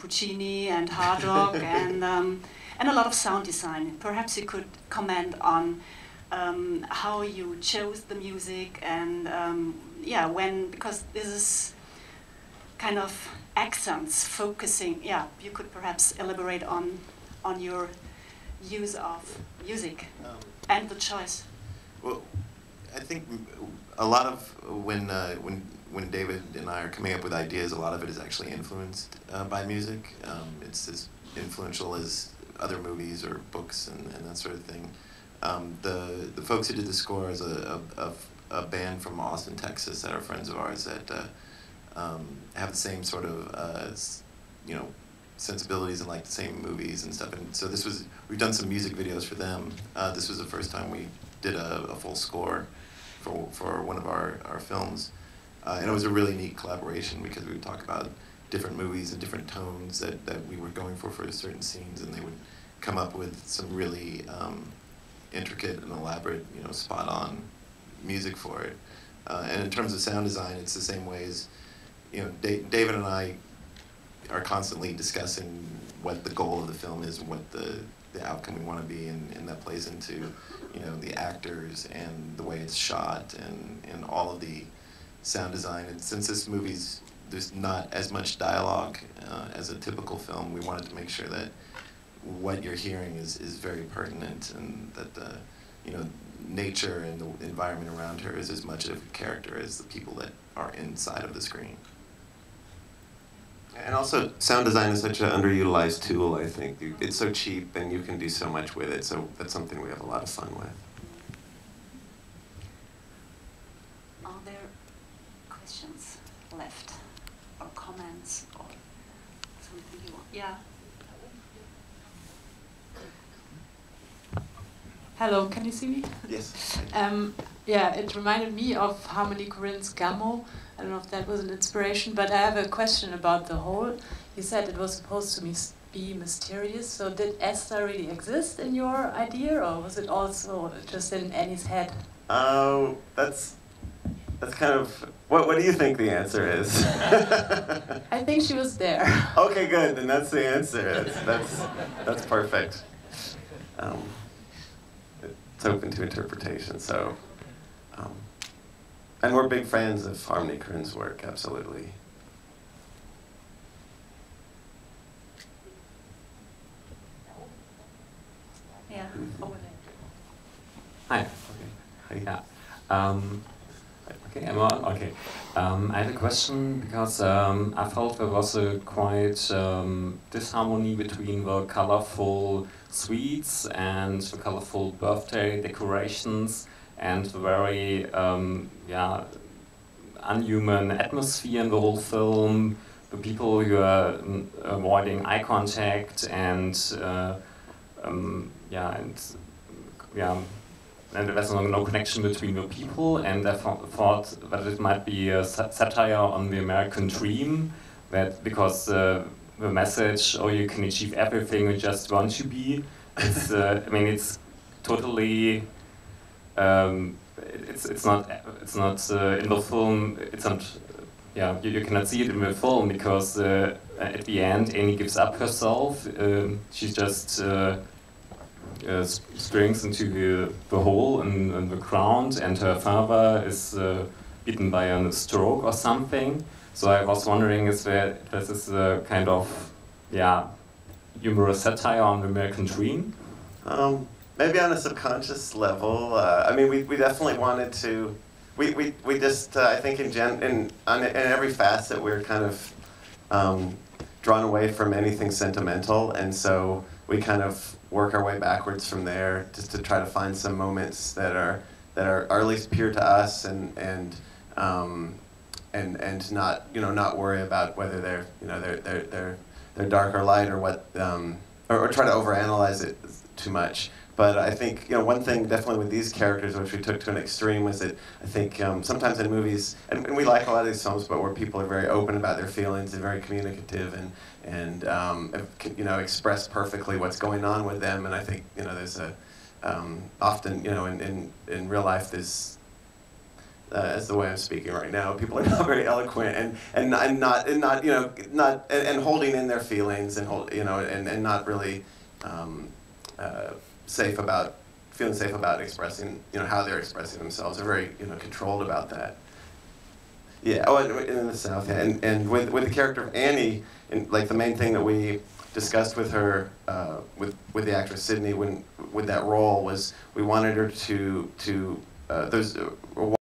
Puccini and hard rock and a lot of sound design. Perhaps you could comment on how you chose the music and yeah, because this is kind of accents focusing. Yeah, you could perhaps elaborate on your use of music and the choice. Well, I think a lot of when David and I are coming up with ideas, a lot of it is actually influenced by music. It's as influential as other movies or books and that sort of thing. The folks who did the score is a band from Austin, Texas, that are friends of ours that have the same sort of you know, sensibilities and like the same movies and stuff. And so we've done some music videos for them. This was the first time we did a full score for one of our films. And it was a really neat collaboration because we would talk about different movies and different tones that we were going for certain scenes, and they would come up with some really intricate and elaborate, you know, spot-on music for it. And in terms of sound design, it's the same way as, you know, David and I are constantly discussing what the goal of the film is and what the outcome we want to be, and that plays into, you know, the actors and the way it's shot and all of the sound design. And since this movie's, there's not as much dialogue as a typical film, we wanted to make sure that what you're hearing is very pertinent, and that the, you know, nature and the environment around her is as much of a character as the people that are inside of the screen. And also, sound design is such an underutilized tool, I think. It's so cheap and you can do so much with it, so that's something we have a lot of fun with. Are there questions left, or comments, or something you want? Yeah. Hello, can you see me? Yes. Yeah, it reminded me of Harmony Corinne's Gamo. I don't know if that was an inspiration, but I have a question about the whole. You said it was supposed to be mysterious, so did Esther really exist in your idea, or was it also just in Annie's head? Oh, that's kind of, what do you think the answer is? I think she was there. Okay, good, then that's the answer. That's perfect. It's open to interpretation, so. And we're big fans of Harmony Corinne's work, absolutely. Yeah, over there. Hi. Okay. Hi. Yeah. Okay, I'm on. Okay. I had a question because I felt there was a quite disharmony between the colorful sweets and the colorful birthday decorations and the very unhuman atmosphere in the whole film. The people who are avoiding eye contact and and there was no connection between the people, and I thought that it might be a satire on the American dream, that because the message, oh, you can achieve everything you just want to be, it's, I mean, it's totally, it's not in the film, it's not, yeah, you cannot see it in the film, because at the end Annie gives up herself, she's just springs into the hole in the ground, and her father is beaten by a stroke or something. So I was wondering if this is a kind of, humorous satire on the American dream? Maybe on a subconscious level. I mean, we definitely wanted to. We just I think in every facet we're kind of drawn away from anything sentimental, and so we kind of work our way backwards from there, just to try to find some moments that are at least pure to us, and not not worry about whether they're dark or light, or what or try to overanalyze it too much. But I think one thing definitely with these characters, which we took to an extreme, was that I think sometimes in movies, and we like a lot of these films, but where people are very open about their feelings and very communicative and express perfectly what's going on with them. And I think there's a often in real life there's as the way I'm speaking right now. People are not very eloquent and holding in their feelings and not really feeling safe about expressing how they're expressing themselves. They're very controlled about that. Yeah. Oh, in the South. Yeah. And with the character of Annie, like the main thing that we discussed with her, with the actress Sydney with that role was we wanted her to there's